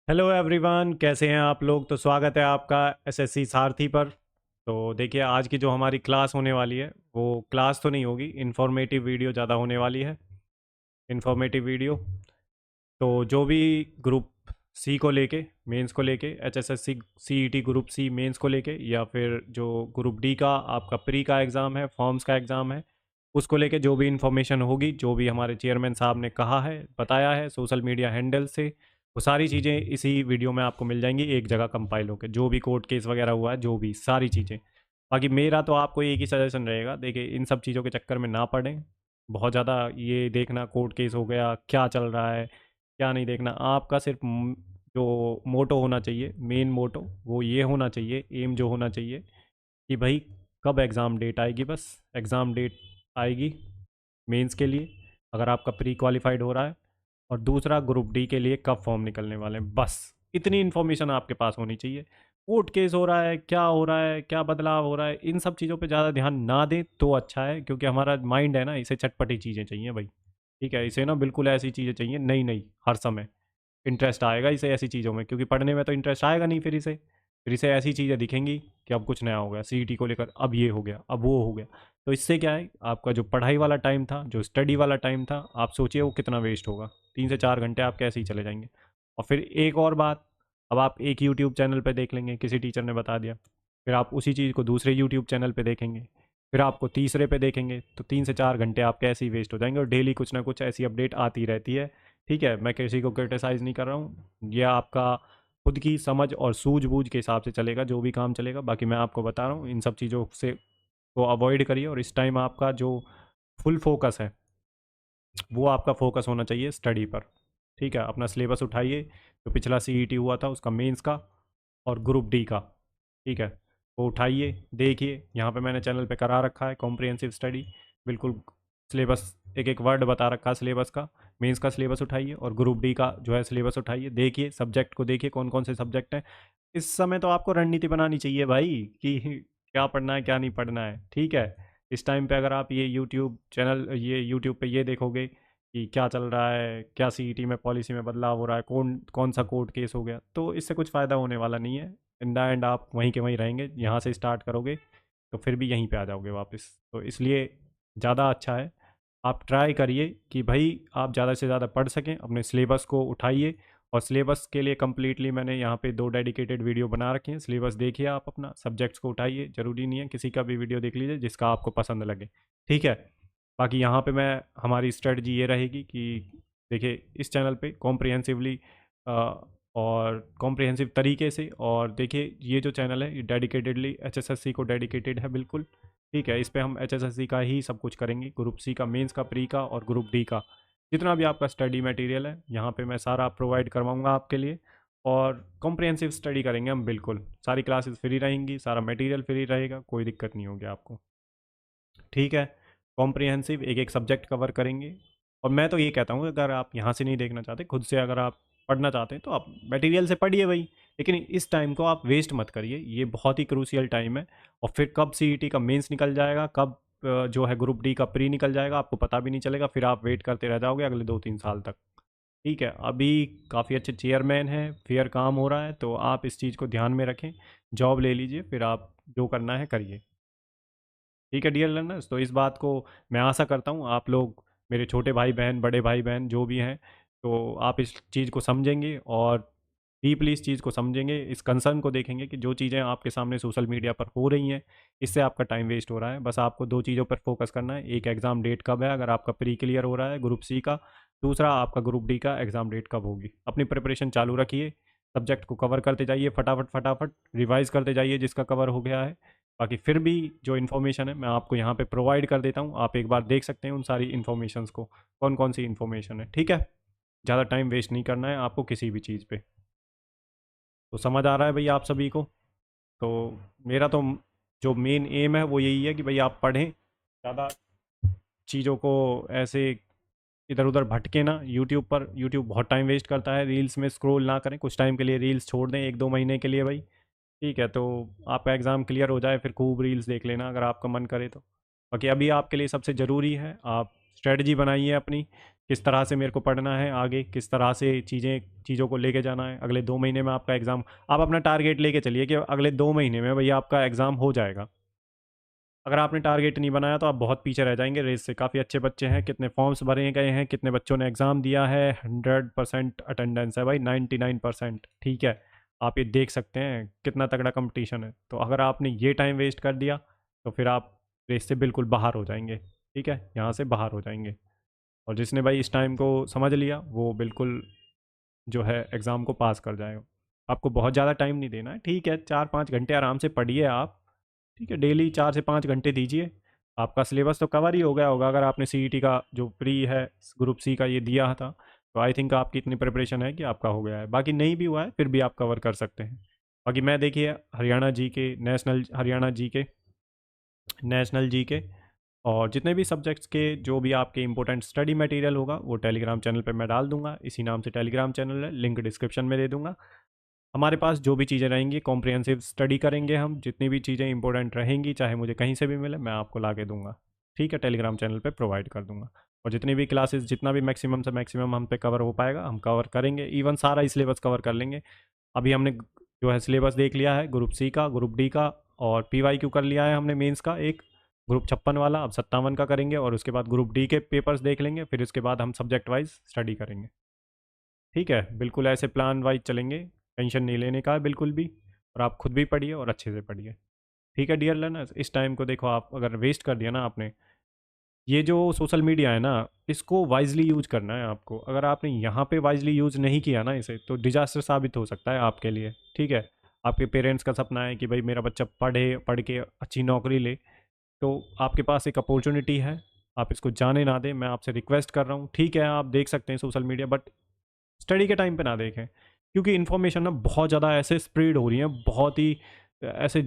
Hello everyone, कैसे हैं आप लोग। तो स्वागत है आपका एसएससी सारथी पर। तो देखिए, आज की जो हमारी क्लास होने वाली है वो क्लास तो नहीं होगी, इन्फॉर्मेटिव वीडियो ज़्यादा होने वाली है। Informative video. तो जो भी ग्रुप सी को लेके, मेंस को लेके, HSSC CET group C mains को लेके, या फिर जो ग्रुप डी का आपका प्री का एग्ज़ाम है, फॉर्म्स का एग्ज़ाम है, उसको लेके जो भी इन्फॉर्मेशन होगी, जो भी हमारे चेयरमैन साहब ने कहा है, बताया है सोशल मीडिया हैंडल से, वो सारी चीज़ें इसी वीडियो में आपको मिल जाएंगी एक जगह कंपाइल होकर। जो भी कोर्ट केस वगैरह हुआ है, जो भी सारी चीज़ें। बाकी मेरा तो आपको एक ही सजेशन रहेगा, देखिए इन सब चीज़ों के चक्कर में ना पड़ें। बहुत ज़्यादा ये देखना कोर्ट केस हो गया, क्या चल रहा है क्या नहीं देखना। आपका सिर्फ जो मोटो होना चाहिए, मेन मोटो वो ये होना चाहिए, एम जो होना चाहिए कि भाई कब एग्ज़ाम डेट आएगी। बस एग्ज़ाम डेट आएगी मेंस के लिए, अगर आपका प्री क्वालिफाइड हो रहा है, और दूसरा ग्रुप डी के लिए कब फॉर्म निकलने वाले हैं। बस इतनी इन्फॉर्मेशन आपके पास होनी चाहिए। कोर्ट केस हो रहा है, क्या हो रहा है, क्या बदलाव हो रहा है, इन सब चीज़ों पे ज़्यादा ध्यान ना दें तो अच्छा है, क्योंकि हमारा माइंड है ना, इसे चटपटी चीज़ें चाहिए भाई। ठीक है, इसे ना बिल्कुल ऐसी चीज़ें चाहिए, नई नई हर समय। इंटरेस्ट आएगा इसे ऐसी चीज़ों में, क्योंकि पढ़ने में तो इंटरेस्ट आएगा नहीं। फिर इसे ऐसी चीज़ें दिखेंगी कि अब कुछ नया हो गया सीईटी को लेकर, अब ये हो गया, अब वो हो गया। तो इससे क्या है, आपका जो पढ़ाई वाला टाइम था, जो स्टडी वाला टाइम था, आप सोचिए वो कितना वेस्ट होगा। 3 से 4 घंटे आपके ऐसे ही चले जाएंगे। और फिर एक और बात, अब आप एक यूट्यूब चैनल पे देख लेंगे, किसी टीचर ने बता दिया, फिर आप उसी चीज़ को दूसरे यूट्यूब चैनल पे देखेंगे, फिर आपको तीसरे पे देखेंगे, तो 3 से 4 घंटे आपके ऐसे ही वेस्ट हो जाएंगे। और डेली कुछ ना कुछ ऐसी अपडेट आती रहती है। ठीक है, मैं किसी को क्रिटिसाइज़ नहीं कर रहा हूँ, ये आपका खुद की समझ और सूझबूझ के हिसाब से चलेगा जो भी काम चलेगा। बाकी मैं आपको बता रहा हूँ, इन सब चीज़ों से को अवॉइड करिए, और इस टाइम आपका जो फुल फोकस है वो आपका फोकस होना चाहिए स्टडी पर। ठीक है, अपना सिलेबस उठाइए, जो पिछला सीईटी हुआ था उसका मेंस का और ग्रुप डी का। ठीक है, वो उठाइए, देखिए, यहाँ पे मैंने चैनल पे करा रखा है कॉम्प्रिहेंसिव स्टडी, बिल्कुल सिलेबस एक एक वर्ड बता रखा है सिलेबस का। मेंस का सिलेबस उठाइए और ग्रुप डी का जो है सिलेबस उठाइए, देखिए सब्जेक्ट को, देखिए कौन कौन से सब्जेक्ट हैं। इस समय तो आपको रणनीति बनानी चाहिए भाई कि क्या पढ़ना है क्या नहीं पढ़ना है। ठीक है, इस टाइम पे अगर आप ये यूट्यूब चैनल, ये यूट्यूब पे ये देखोगे कि क्या चल रहा है, क्या सीईटी में पॉलिसी में बदलाव हो रहा है, कौन कौन सा कोर्ट केस हो गया, तो इससे कुछ फ़ायदा होने वाला नहीं है। इन द एंड आप वहीं के वहीं रहेंगे। यहाँ से स्टार्ट करोगे तो फिर भी यहीं पे आ जाओगे वापस। तो इसलिए ज़्यादा अच्छा है आप ट्राई करिए कि भाई आप ज़्यादा से ज़्यादा पढ़ सकें, अपने सिलेबस को उठाइए। और सिलेबस के लिए कम्प्लीटली मैंने यहाँ पे 2 डेडिकेटेड वीडियो बना रखे हैं। सिलेबस देखिए, आप अपना सब्जेक्ट्स को उठाइए, ज़रूरी नहीं है किसी का भी वीडियो देख लीजिए जिसका आपको पसंद लगे। ठीक है, बाकी यहाँ पे मैं, हमारी स्ट्रेटजी ये रहेगी कि देखिए इस चैनल पे कॉम्प्रिहेंसिवली और कॉम्प्रिहेंसिव तरीके से, और देखिए ये जो चैनल है ये डेडिकेटेडली एचएसएससी को डेडिकेटेड है बिल्कुल। ठीक है, इस पे हम एचएसएससी का ही सब कुछ करेंगे, ग्रुप सी का, मेंस का, प्री का और ग्रुप डी का। जितना भी आपका स्टडी मटेरियल है यहाँ पे मैं सारा प्रोवाइड करवाऊँगा आपके लिए। और कॉम्प्रिहेंसिव स्टडी करेंगे हम बिल्कुल, सारी क्लासेस फ्री रहेंगी, सारा मटेरियल फ्री रहेगा, कोई दिक्कत नहीं होगी आपको। ठीक है, कॉम्प्रिहेंसिव एक एक सब्जेक्ट कवर करेंगे। और मैं तो ये कहता हूँ, अगर आप यहाँ से नहीं देखना चाहते, खुद से अगर आप पढ़ना चाहते हैं तो आप मटेरियल से पढ़िए भाई, लेकिन इस टाइम को आप वेस्ट मत करिए, ये बहुत ही क्रूशियल टाइम है। और फिर कब सीईटी का मेंस निकल जाएगा, कब जो है ग्रुप डी का प्री निकल जाएगा, आपको पता भी नहीं चलेगा, फिर आप वेट करते रह जाओगे अगले 2-3 साल तक। ठीक है, अभी काफ़ी अच्छे चेयरमैन हैं, फेयर काम हो रहा है, तो आप इस चीज़ को ध्यान में रखें, जॉब ले लीजिए, फिर आप जो करना है करिए। ठीक है डियर लर्नर्स, तो इस बात को मैं आशा करता हूँ आप लोग, मेरे छोटे भाई बहन, बड़े भाई बहन जो भी हैं, तो आप इस चीज़ को समझेंगे और डीपली इस चीज़ को समझेंगे, इस कंसर्न को देखेंगे कि जो चीज़ें आपके सामने सोशल मीडिया पर हो रही हैं, इससे आपका टाइम वेस्ट हो रहा है। बस आपको 2 चीज़ों पर फोकस करना है, एक एग्ज़ाम डेट कब है अगर आपका प्री क्लियर हो रहा है ग्रुप सी का, दूसरा आपका ग्रुप डी का एग्ज़ाम डेट कब होगी। अपनी प्रिपरेशन चालू रखिए, सब्जेक्ट को कवर करते जाइए, फटाफट फटाफट रिवाइज़ करते जाइए जिसका कवर हो गया है। बाकी फिर भी जो इन्फॉर्मेशन है मैं आपको यहाँ पे प्रोवाइड कर देता हूँ, आप एक बार देख सकते हैं उन सारी इन्फॉर्मेशंस को, कौन कौन सी इन्फॉर्मेशन है। ठीक है, ज़्यादा टाइम वेस्ट नहीं करना है आपको किसी भी चीज़ पे। तो समझ आ रहा है भैया आप सभी को। तो मेरा तो जो मेन एम है वो यही है कि भाई आप पढ़ें, ज़्यादा चीज़ों को ऐसे इधर उधर भटके ना। यूट्यूब पर, यूट्यूब बहुत टाइम वेस्ट करता है, रील्स में स्क्रॉल ना करें, कुछ टाइम के लिए रील्स छोड़ दें, 1-2 महीने के लिए भाई। ठीक है, तो आपका एग्ज़ाम क्लियर हो जाए फिर खूब रील्स देख लेना अगर आपका मन करे तो। बाकी अभी आपके लिए सबसे ज़रूरी है, आप स्ट्रेटजी बनाइए अपनी किस तरह से मेरे को पढ़ना है आगे, किस तरह से चीज़ों को लेके जाना है। अगले 2 महीने में आपका एग्ज़ाम, आप अपना टारगेट लेके चलिए कि अगले 2 महीने में भैया आपका एग्ज़ाम हो जाएगा। अगर आपने टारगेट नहीं बनाया तो आप बहुत पीछे रह जाएंगे रेस से। काफ़ी अच्छे बच्चे हैं, कितने फॉर्म्स भरे गए हैं, कितने बच्चों ने एग्ज़ाम दिया है, 100% अटेंडेंस है भाई, 99%। ठीक है, आप ये देख सकते हैं कितना तगड़ा कंपटीशन है। तो अगर आपने ये टाइम वेस्ट कर दिया तो फिर आप रेस से बिल्कुल बाहर हो जाएंगे। ठीक है, यहाँ से बाहर हो जाएंगे। और जिसने भाई इस टाइम को समझ लिया वो बिल्कुल जो है एग्ज़ाम को पास कर जाएगा। आपको बहुत ज़्यादा टाइम नहीं देना है, ठीक है, 4-5 घंटे आराम से पढ़िए आप। ठीक है, डेली 4 से 5 घंटे दीजिए, आपका सिलेबस तो कवर ही हो गया होगा। अगर आपने सीईटी का जो प्री है, ग्रुप सी का ये दिया था, तो आई थिंक आपकी इतनी प्रिपरेशन है कि आपका हो गया है। बाकी नहीं भी हुआ है फिर भी आप कवर कर सकते हैं। बाकी मैं देखिए हरियाणा जी के, नेशनल जी के और जितने भी सब्जेक्ट्स के जो भी आपके इंपॉर्टेंट स्टडी मटेरियल होगा वो टेलीग्राम चैनल पे मैं डाल दूंगा। इसी नाम से टेलीग्राम चैनल है, लिंक डिस्क्रिप्शन में दे दूंगा। हमारे पास जो भी चीज़ें रहेंगी कॉम्प्रिहेंसिव स्टडी करेंगे हम, जितनी भी चीज़ें इंपॉर्टेंट रहेंगी चाहे मुझे कहीं से भी मिले मैं आपको ला के दूंगा। ठीक है, टेलीग्राम चैनल पे प्रोवाइड कर दूंगा। और जितनी भी क्लासेस, जितना भी मैक्सिमम से मैक्सिमम हम पे कवर हो पाएगा हम कवर करेंगे। इवन सारा ही सिलेबस कवर कर लेंगे। अभी हमने जो है सिलेबस देख लिया है ग्रुप सी का, ग्रुप डी का, और PYQ कर लिया है हमने मेंस का एक, ग्रुप 56 वाला। अब 57 का करेंगे और उसके बाद ग्रुप डी के पेपर्स देख लेंगे, फिर उसके बाद हम सब्जेक्ट वाइज स्टडी करेंगे। ठीक है, बिल्कुल ऐसे प्लान वाइज चलेंगे, टेंशन नहीं लेने का है बिल्कुल भी। और आप खुद भी पढ़िए और अच्छे से पढ़िए। ठीक है डियर लर्नर्स, इस टाइम को देखो आप अगर वेस्ट कर दिया ना आपने, ये जो सोशल मीडिया है ना, इसको वाइजली यूज करना है आपको। अगर आपने यहाँ पे वाइजली यूज नहीं किया ना इसे, तो डिजास्टर साबित हो सकता है आपके लिए। ठीक है, आपके पेरेंट्स का सपना है कि भाई मेरा बच्चा पढ़ के अच्छी नौकरी ले, तो आपके पास एक अपॉर्चुनिटी है, आप इसको जाने ना दें। मैं आपसे रिक्वेस्ट कर रहा हूँ, ठीक है आप देख सकते हैं सोशल मीडिया, बट स्टडी के टाइम पे ना देखें, क्योंकि इन्फॉर्मेशन ना बहुत ज़्यादा ऐसे स्प्रेड हो रही है, बहुत ही ऐसे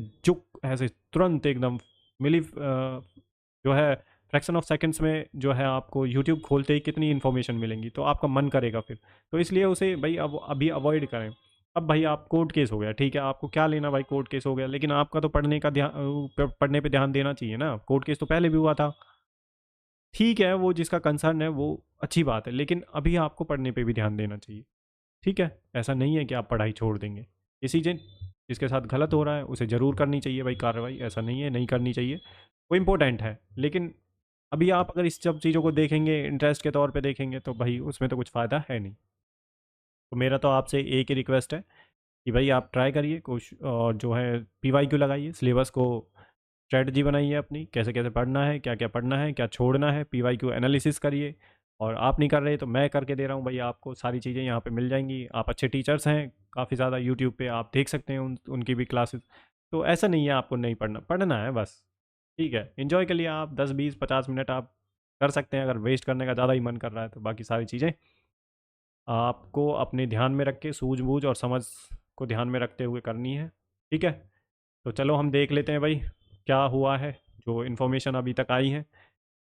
ऐसे तुरंत एकदम मिली जो है फ्रैक्शन ऑफ सेकंड्स में जो है आपको यूट्यूब खोलते ही कितनी इन्फॉर्मेशन मिलेंगी, तो आपका मन करेगा फिर। तो इसलिए उसे भाई अब अभी अवॉइड करें। अब भाई आप कोर्ट केस हो गया, ठीक है, आपको क्या लेना भाई, कोर्ट केस हो गया, लेकिन आपका तो पढ़ने पे ध्यान देना चाहिए ना। कोर्ट केस तो पहले भी हुआ था, ठीक है, वो जिसका कंसर्न है वो अच्छी बात है, लेकिन अभी आपको पढ़ने पे भी ध्यान देना चाहिए। ठीक है, ऐसा नहीं है कि आप पढ़ाई छोड़ देंगे। ये चीज़ें जिसके साथ गलत हो रहा है उसे ज़रूर करनी चाहिए भाई कार्रवाई, ऐसा नहीं है नहीं करनी चाहिए, वो इम्पोर्टेंट है। लेकिन अभी आप अगर इस सब चीज़ों को देखेंगे, इंटरेस्ट के तौर पे देखेंगे, तो भाई उसमें तो कुछ फ़ायदा है नहीं। तो मेरा तो आपसे एक ही रिक्वेस्ट है कि भाई आप ट्राई करिए कोशिश, और जो है PYQ लगाइए, सिलेबस को स्ट्रेटजी बनाइए अपनी, कैसे कैसे पढ़ना है, क्या क्या पढ़ना है, क्या छोड़ना है, PYQ एनालिसिस करिए। और आप नहीं कर रहे तो मैं करके दे रहा हूँ भाई, आपको सारी चीज़ें यहाँ पे मिल जाएंगी। आप अच्छे टीचर्स हैं काफ़ी ज़्यादा, यूट्यूब पे आप देख सकते हैं उनकी भी क्लासेस। तो ऐसा नहीं है आपको नहीं पढ़ना, पढ़ना है बस। ठीक है, इन्जॉय के लिए आप 10-20-50 मिनट आप कर सकते हैं, अगर वेस्ट करने का ज़्यादा ही मन कर रहा है तो। बाकी सारी चीज़ें आपको अपने ध्यान में रख के, सूझबूझ और समझ को ध्यान में रखते हुए करनी है। ठीक है, तो चलो हम देख लेते हैं भाई क्या हुआ है, जो इन्फॉर्मेशन अभी तक आई है।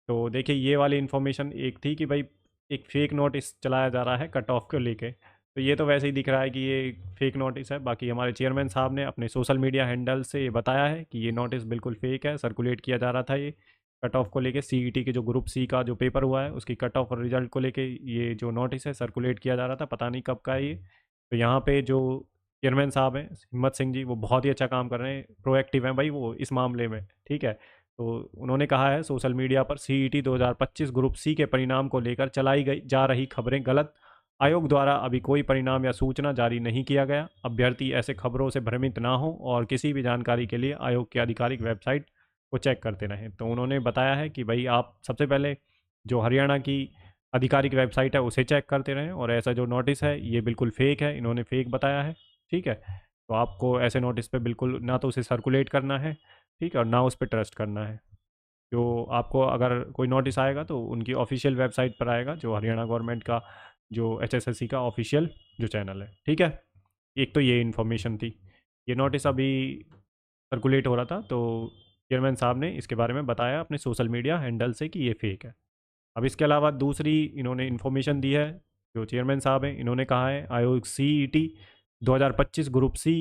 तो देखिए ये वाली इन्फॉर्मेशन एक थी कि भाई एक फेक नोटिस चलाया जा रहा है कट ऑफ को लेके। तो ये तो वैसे ही दिख रहा है कि ये फेक नोटिस है। बाकी हमारे चेयरमैन साहब ने अपने सोशल मीडिया हैंडल से ये बताया है कि ये नोटिस बिल्कुल फेक है, सर्कुलेट किया जा रहा था ये कट ऑफ को लेके। सीईटी के जो ग्रुप सी का जो पेपर हुआ है उसकी कट ऑफ और रिजल्ट को लेके ये जो नोटिस है सर्कुलेट किया जा रहा था, पता नहीं कब का है ये। तो यहाँ पे जो चेयरमैन साहब हैं हिम्मत सिंह जी, वो बहुत ही अच्छा काम कर रहे हैं, प्रोएक्टिव हैं भाई वो इस मामले में। ठीक है, तो उन्होंने कहा है सोशल मीडिया पर सीईटी 2025 ग्रुप सी के परिणाम को लेकर चलाई गई जा रही खबरें गलत। आयोग द्वारा अभी कोई परिणाम या सूचना जारी नहीं किया गया। अभ्यर्थी ऐसे खबरों से भ्रमित ना हो और किसी भी जानकारी के लिए आयोग की आधिकारिक वेबसाइट को चेक करते रहें। तो उन्होंने बताया है कि भाई आप सबसे पहले जो हरियाणा की आधिकारिक वेबसाइट है उसे चेक करते रहें, और ऐसा जो नोटिस है ये बिल्कुल फेक है, इन्होंने फेक बताया है। ठीक है, तो आपको ऐसे नोटिस पे बिल्कुल ना तो उसे सर्कुलेट करना है, ठीक है, और ना उस पर ट्रस्ट करना है। जो आपको अगर कोई नोटिस आएगा तो उनकी ऑफिशियल वेबसाइट पर आएगा, जो हरियाणा गवर्नमेंट का जो HSSC का ऑफिशियल जो चैनल है। ठीक है, एक तो ये इन्फॉर्मेशन थी, ये नोटिस अभी सर्कुलेट हो रहा था, तो चेयरमैन साहब ने इसके बारे में बताया अपने सोशल मीडिया हैंडल से कि ये फेक है। अब इसके अलावा दूसरी इन्होंने इन्फॉर्मेशन दी है, जो चेयरमैन साहब हैं इन्होंने कहा है आयोग CET 2025 ग्रुप सी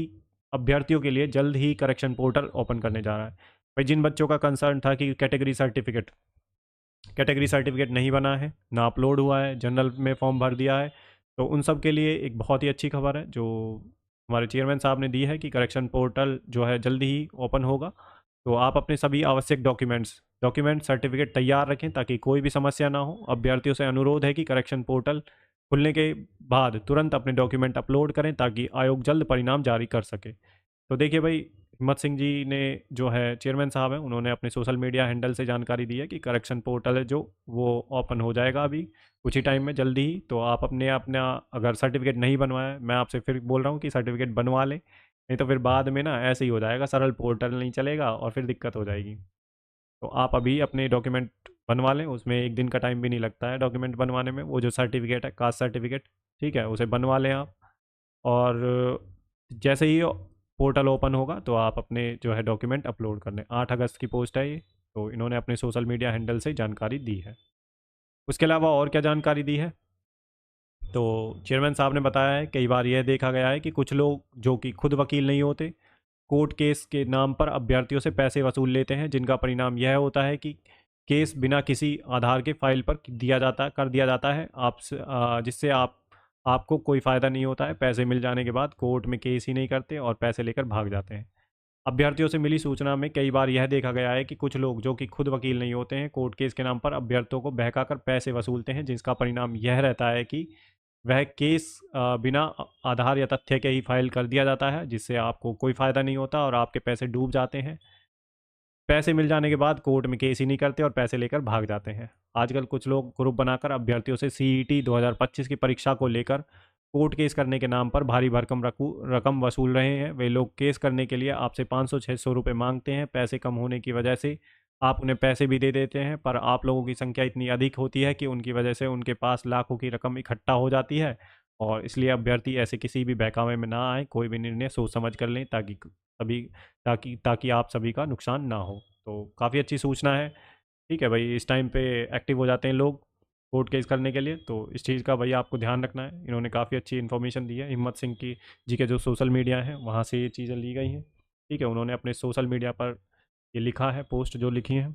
अभ्यर्थियों के लिए जल्द ही करेक्शन पोर्टल ओपन करने जा रहा है। भाई जिन बच्चों का कंसर्न था कि कैटेगरी सर्टिफिकेट कैटेगरी सर्टिफिकेट नहीं बना है, ना अपलोड हुआ है, जनरल में फॉर्म भर दिया है, तो उन सब के लिए एक बहुत ही अच्छी खबर है जो हमारे चेयरमैन साहब ने दी है कि करेक्शन पोर्टल जो है जल्दी ही ओपन होगा। तो आप अपने सभी आवश्यक डॉक्यूमेंट सर्टिफिकेट तैयार रखें ताकि कोई भी समस्या ना हो। अभ्यर्थियों से अनुरोध है कि करेक्शन पोर्टल खुलने के बाद तुरंत अपने डॉक्यूमेंट अपलोड करें ताकि आयोग जल्द परिणाम जारी कर सके। तो देखिए भाई, हिम्मत सिंह जी ने जो है चेयरमैन साहब हैं, उन्होंने अपने सोशल मीडिया हैंडल से जानकारी दी है कि करेक्शन पोर्टल है जो वो ओपन हो जाएगा अभी कुछ ही टाइम में, जल्दी ही। तो आप अपना अगर सर्टिफिकेट नहीं बनवाया, मैं आपसे फिर बोल रहा हूँ कि सर्टिफिकेट बनवा लें, नहीं तो फिर बाद में ना ऐसे ही हो जाएगा, सरल पोर्टल नहीं चलेगा और फिर दिक्कत हो जाएगी। तो आप अभी अपने डॉक्यूमेंट बनवा लें, उसमें एक दिन का टाइम भी नहीं लगता है डॉक्यूमेंट बनवाने में। वो जो सर्टिफिकेट है, कास्ट सर्टिफिकेट, ठीक है, उसे बनवा लें आप। और जैसे ही पोर्टल ओपन होगा तो आप अपने जो है डॉक्यूमेंट अपलोड कर लें। 8 अगस्त की पोस्ट है ये, तो इन्होंने अपने सोशल मीडिया हैंडल से जानकारी दी है। उसके अलावा और क्या जानकारी दी है, तो चेयरमैन साहब ने बताया है कई बार यह देखा गया है कि कुछ लोग जो कि खुद वकील नहीं होते, कोर्ट केस के नाम पर अभ्यर्थियों से पैसे वसूल लेते हैं, जिनका परिणाम यह होता है कि केस बिना किसी आधार के फाइल पर कर दिया जाता है जिससे आपको कोई फ़ायदा नहीं होता है। पैसे मिल जाने के बाद कोर्ट में केस ही नहीं करते और पैसे लेकर भाग जाते हैं। अभ्यर्थियों से मिली सूचना में कई बार यह देखा गया है कि कुछ लोग जो कि खुद वकील नहीं होते हैं, कोर्ट केस के नाम पर अभ्यर्थियों को बहकाकर पैसे वसूलते हैं, जिसका परिणाम यह रहता है कि वह केस बिना आधार या तथ्य के ही फाइल कर दिया जाता है, जिससे आपको कोई फ़ायदा नहीं होता और आपके पैसे डूब जाते हैं। पैसे मिल जाने के बाद कोर्ट में केस ही नहीं करते और पैसे लेकर भाग जाते हैं। आजकल कुछ लोग ग्रुप बनाकर अभ्यर्थियों से सीईटी 2025 की परीक्षा को लेकर कोर्ट केस करने के नाम पर भारी भरकम रकम वसूल रहे हैं। वे लोग केस करने के लिए आपसे 500-600 रुपये मांगते हैं। पैसे कम होने की वजह से आप उन्हें पैसे भी दे देते हैं, पर आप लोगों की संख्या इतनी अधिक होती है कि उनकी वजह से उनके पास लाखों की रकम इकट्ठा हो जाती है। और इसलिए अभ्यर्थी ऐसे किसी भी बहकावे में ना आए, कोई भी निर्णय सोच समझ कर लें तभी ताकि आप सभी का नुकसान ना हो। तो काफ़ी अच्छी सूचना है। ठीक है भाई, इस टाइम पे एक्टिव हो जाते हैं लोग कोर्ट केस करने के लिए, तो इस चीज़ का भाई आपको ध्यान रखना है। इन्होंने काफ़ी अच्छी इन्फॉर्मेशन दी है। हिम्मत सिंह की जी के जो सोशल मीडिया है वहाँ से ये चीज़ें ली गई हैं। ठीक है, उन्होंने अपने सोशल मीडिया पर ये लिखा है, पोस्ट जो लिखी हैं।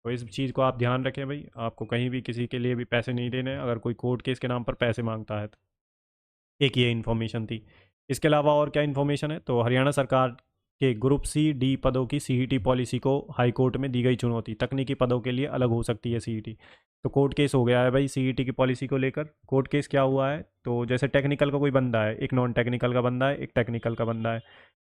तो इस चीज़ को आप ध्यान रखें भाई, आपको कहीं भी किसी के लिए भी पैसे नहीं देने अगर कोई कोर्ट केस के नाम पर पैसे मांगता है तो। एक ये इन्फॉर्मेशन थी। इसके अलावा और क्या इन्फॉर्मेशन है, तो हरियाणा सरकार के ग्रुप सी डी पदों की सीईटी पॉलिसी को हाई कोर्ट में दी गई चुनौती। तकनीकी पदों के लिए अलग हो सकती है सीईटी। तो कोर्ट केस हो गया है भाई सीईटी की पॉलिसी को लेकर। कोर्ट केस क्या हुआ है, तो जैसे टेक्निकल का कोई बंदा है, एक नॉन टेक्निकल का बंदा है, एक टेक्निकल का बंदा है।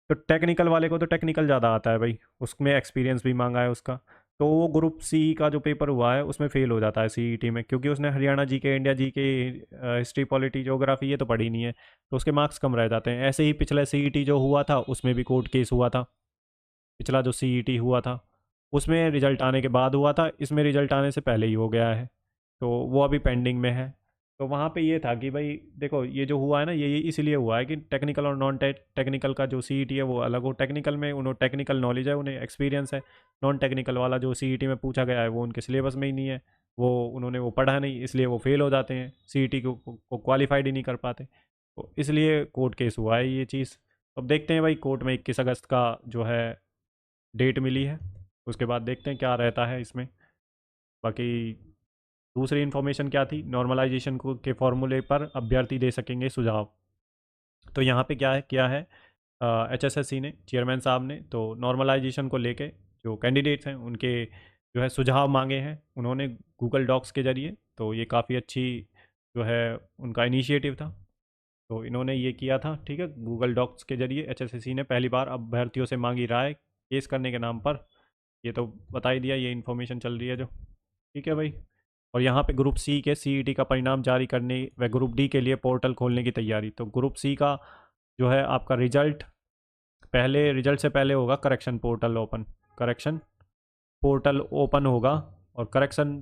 तो टेक्निकल वाले को तो टेक्निकल ज़्यादा आता है भाई, उसमें एक्सपीरियंस भी मांगा है उसका। तो वो ग्रुप सी का जो पेपर हुआ है उसमें फेल हो जाता है सीईटी में, क्योंकि उसने हरियाणा जी के, इंडिया जी के, हिस्ट्री, पॉलिटी, ज्योग्राफी ये तो पढ़ी नहीं है, तो उसके मार्क्स कम रह जाते हैं। ऐसे ही पिछला सीईटी जो हुआ था उसमें भी कोर्ट केस हुआ था। पिछला जो सीईटी हुआ था उसमें रिजल्ट आने के बाद हुआ था, इसमें रिजल्ट आने से पहले ही हो गया है, तो वो अभी पेंडिंग में है। तो वहाँ पे ये था कि भाई देखो, ये जो हुआ है ना, ये इसलिए हुआ है कि टेक्निकल और नॉन टेक्निकल का जो सीईटी है वो अलग हो। टेक्निकल में उन्हें टेक्निकल नॉलेज है, उन्हें एक्सपीरियंस है। नॉन टेक्निकल वाला जो सीईटी में पूछा गया है वो उनके सिलेबस में ही नहीं है, वो पढ़ा नहीं, इसलिए वो फेल हो जाते हैं, सीईटी को क्वालिफाइड ही नहीं कर पाते। तो इसलिए कोर्ट केस हुआ है ये चीज़। अब देखते हैं भाई, कोर्ट में 21 अगस्त का जो है डेट मिली है, उसके बाद देखते हैं क्या रहता है इसमें। बाकी दूसरी इन्फॉर्मेशन क्या थी, नॉर्मलाइजेशन को के फॉर्मूले पर अभ्यर्थी दे सकेंगे सुझाव। तो यहाँ पे क्या है एचएसएससी ने, चेयरमैन साहब ने, तो नॉर्मलाइजेशन को लेके जो कैंडिडेट्स हैं उनके जो है सुझाव मांगे हैं उन्होंने गूगल डॉक्स के ज़रिए। तो ये काफ़ी अच्छी जो है उनका इनिशिएटिव था, तो इन्होंने ये किया था। ठीक है, गूगल डॉक्स के जरिए एचएसएससी ने पहली बार अभ्यर्थियों से मांगी राय केस करने के नाम पर। ये तो बता ही दिया, ये इन्फॉर्मेशन चल रही है जो। ठीक है भाई, और यहाँ पे ग्रुप सी के सीईटी का परिणाम जारी करने व ग्रुप डी के लिए पोर्टल खोलने की तैयारी। तो ग्रुप सी का जो है आपका रिजल्ट से पहले होगा करेक्शन पोर्टल ओपन होगा। और करेक्शन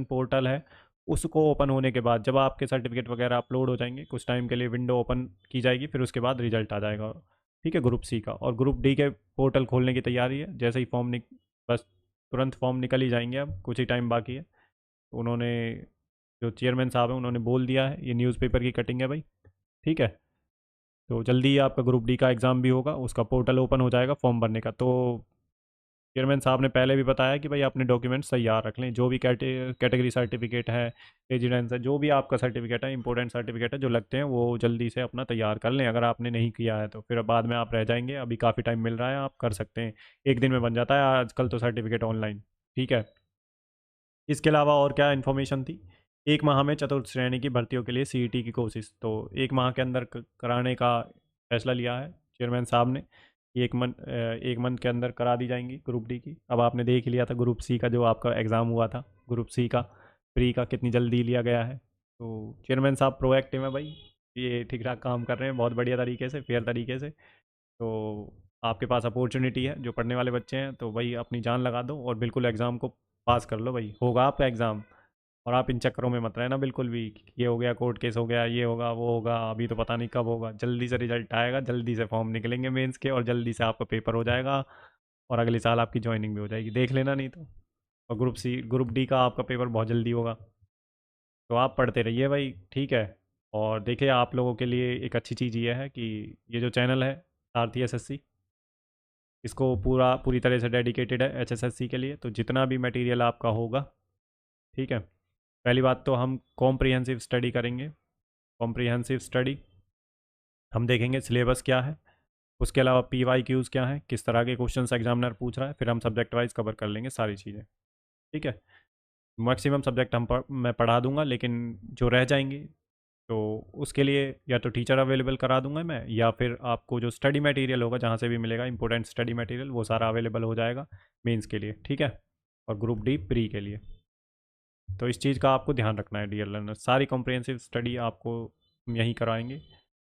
पोर्टल है उसको ओपन होने के बाद जब आपके सर्टिफिकेट वगैरह अपलोड हो जाएंगे, कुछ टाइम के लिए विंडो ओपन की जाएगी, फिर उसके बाद रिजल्ट आ जाएगा। ठीक है, ग्रुप सी का। और ग्रुप डी के पोर्टल खोलने की तैयारी है, जैसे ही बस तुरंत फॉर्म निकल ही जाएंगे, अब कुछ ही टाइम बाकी है। तो उन्होंने, जो चेयरमैन साहब हैं, उन्होंने बोल दिया है, ये न्यूज़पेपर की कटिंग है भाई। ठीक है, तो जल्दी ही आपका ग्रुप डी का एग्ज़ाम भी होगा, उसका पोर्टल ओपन हो जाएगा फॉर्म भरने का। तो चेयरमैन साहब ने पहले भी बताया कि भाई अपने डॉक्यूमेंट्स तैयार रख लें, जो भी कैटेगरी सर्टिफिकेट है, रेजिडेंस है, जो भी आपका सर्टिफिकेट है, इंपॉर्टेंट सर्टिफिकेट है जो लगते हैं, वो जल्दी से अपना तैयार कर लें। अगर आपने नहीं किया है तो फिर बाद में आप रह जाएंगे। अभी काफ़ी टाइम मिल रहा है, आप कर सकते हैं, एक दिन में बन जाता है आजकल तो सर्टिफिकेट ऑनलाइन। ठीक है। इसके अलावा और क्या इन्फॉर्मेशन थी? एक माह में चतुर्थ श्रेणी की भर्तियों के लिए सीईटी की कोशिश, तो एक माह के अंदर कराने का फैसला लिया है चेयरमैन साहब ने। एक मंथ के अंदर करा दी जाएंगी ग्रुप डी की। अब आपने देख लिया था ग्रुप सी का जो आपका एग्ज़ाम हुआ था, ग्रुप सी का प्री का कितनी जल्दी लिया गया है। तो चेयरमैन साहब प्रोएक्टिव है भाई, ये ठीक ठाक काम कर रहे हैं बहुत बढ़िया तरीके से, फेयर तरीके से। तो आपके पास अपॉर्चुनिटी है, जो पढ़ने वाले बच्चे हैं तो भाई अपनी जान लगा दो और बिल्कुल एग्ज़ाम को पास कर लो भाई, होगा आपका एग्ज़ाम। और आप इन चक्करों में मत रहना बिल्कुल भी कि ये हो गया, कोर्ट केस हो गया, ये होगा वो होगा, अभी तो पता नहीं कब होगा। जल्दी से रिजल्ट आएगा, जल्दी से फॉर्म निकलेंगे मेंस के, और जल्दी से आपका पेपर हो जाएगा और अगले साल आपकी ज्वाइनिंग भी हो जाएगी, देख लेना नहीं तो। और ग्रुप डी का आपका पेपर बहुत जल्दी होगा। तो आप पढ़ते रहिए भाई, ठीक है। और देखिए आप लोगों के लिए एक अच्छी चीज़ ये है कि ये जो चैनल है सारथी एसएससी, इसको पूरी तरह से डेडिकेटेड है एचएसएससी के लिए। तो जितना भी मटेरियल आपका होगा, ठीक है, पहली बात तो हम कॉम्प्रिहेंसिव स्टडी करेंगे। कॉम्प्रिहेंसिव स्टडी हम देखेंगे सिलेबस क्या है, उसके अलावा PYQs क्या है, किस तरह के क्वेश्चंस एग्जामिनर पूछ रहा है, फिर हम सब्जेक्ट वाइज कवर कर लेंगे सारी चीज़ें। ठीक है। मैक्सिमम सब्जेक्ट मैं पढ़ा दूंगा, लेकिन जो रह जाएंगे तो उसके लिए या तो टीचर अवेलेबल करा दूंगा मैं, या फिर आपको जो स्टडी मटेरियल होगा जहाँ से भी मिलेगा इंपॉर्टेंट स्टडी मटेरियल, वो सारा अवेलेबल हो जाएगा मेंस के लिए। ठीक है। और ग्रुप डी प्री के लिए। तो इस चीज़ का आपको ध्यान रखना है डियर लर्नर, सारी कॉम्प्रिहेंसिव स्टडी आपको हम यहीं कराएंगे।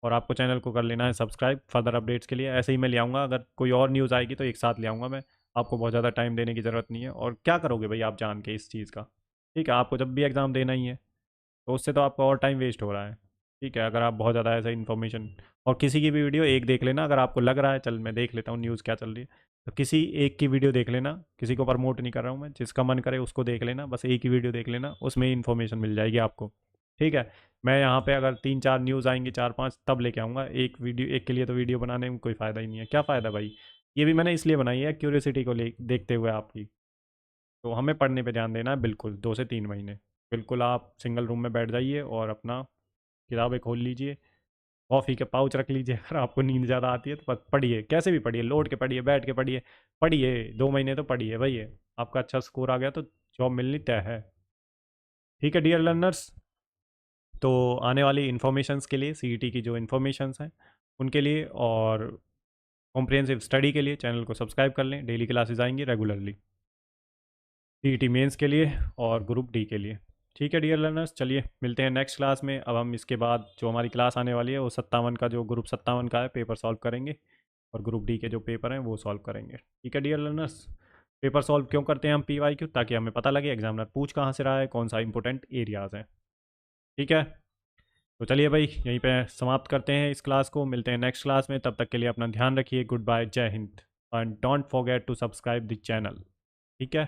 और आपको चैनल को कर लेना है सब्सक्राइब फर्दर अपडेट्स के लिए। ऐसे ही मैं ले आऊँगा, अगर कोई और न्यूज़ आएगी तो एक साथ ले आऊँगा मैं, आपको बहुत ज़्यादा टाइम देने की ज़रूरत नहीं है। और क्या करोगे भाई आप जान के इस चीज़ का? ठीक है, आपको जब भी एग्ज़ाम देना ही है तो उससे तो आपका और टाइम वेस्ट हो रहा है। ठीक है, अगर आप बहुत ज़्यादा ऐसा इन्फॉर्मेशन, और किसी की भी वीडियो एक देख लेना, अगर आपको लग रहा है चल मैं देख लेता हूँ न्यूज़ क्या चल रही है, तो किसी एक की वीडियो देख लेना। किसी को प्रमोट नहीं कर रहा हूँ मैं, जिसका मन करे उसको देख लेना, बस एक ही वीडियो देख लेना, उसमें इन्फॉर्मेशन मिल जाएगी आपको। ठीक है। मैं यहाँ पे अगर 3-4 न्यूज़ आएंगी, 4-5, तब लेके आऊँगा। एक वीडियो एक के लिए तो वीडियो बनाने में कोई फ़ायदा ही नहीं है। क्या फ़ायदा भाई? ये भी मैंने इसलिए बनाई है क्यूरियोसिटी को ले देखते हुए आपकी। तो हमें पढ़ने पे ध्यान देना है बिल्कुल, 2 से 3 महीने। बिल्कुल आप सिंगल रूम में बैठ जाइए और अपना किताबें खोल लीजिए, कॉफ़ी के पाउच रख लीजिए। अगर आपको नींद ज़्यादा आती है तो पढ़िए, कैसे भी पढ़िए, लौट के पढ़िए, बैठ के पढ़िए, पढ़िए 2 महीने तो पढ़िए भाई। आपका अच्छा स्कोर आ गया तो जॉब मिलनी तय है। ठीक है डियर लर्नर्स। तो आने वाली इन्फॉर्मेशंस के लिए, सीईटी की जो इन्फॉर्मेशंस हैं उनके लिए और कॉम्प्रिहेंसिव स्टडी के लिए चैनल को सब्सक्राइब कर लें। डेली क्लासेस आएंगी रेगुलरली सीईटी मेंस के लिए और ग्रुप डी के लिए। ठीक है डियर लर्नर्स, चलिए मिलते हैं नेक्स्ट क्लास में। अब हम इसके बाद जो हमारी क्लास आने वाली है वो 57 का, जो ग्रुप 57 का है, पेपर सॉल्व करेंगे, और ग्रुप डी के जो पेपर हैं वो सॉल्व करेंगे। ठीक है डियर लर्नर्स। पेपर सॉल्व क्यों करते हैं हम PYQ? ताकि हमें पता लगे एग्जामिनर पूछ कहाँ से रहा है, कौन सा इंपॉर्टेंट एरियाज़ हैं। ठीक है। तो चलिए भाई यहीं पे समाप्त करते हैं इस क्लास को, मिलते हैं नेक्स्ट क्लास में। तब तक के लिए अपना ध्यान रखिए। Good bye, Jai Hind, and don't forget to subscribe the channel. ठीक है।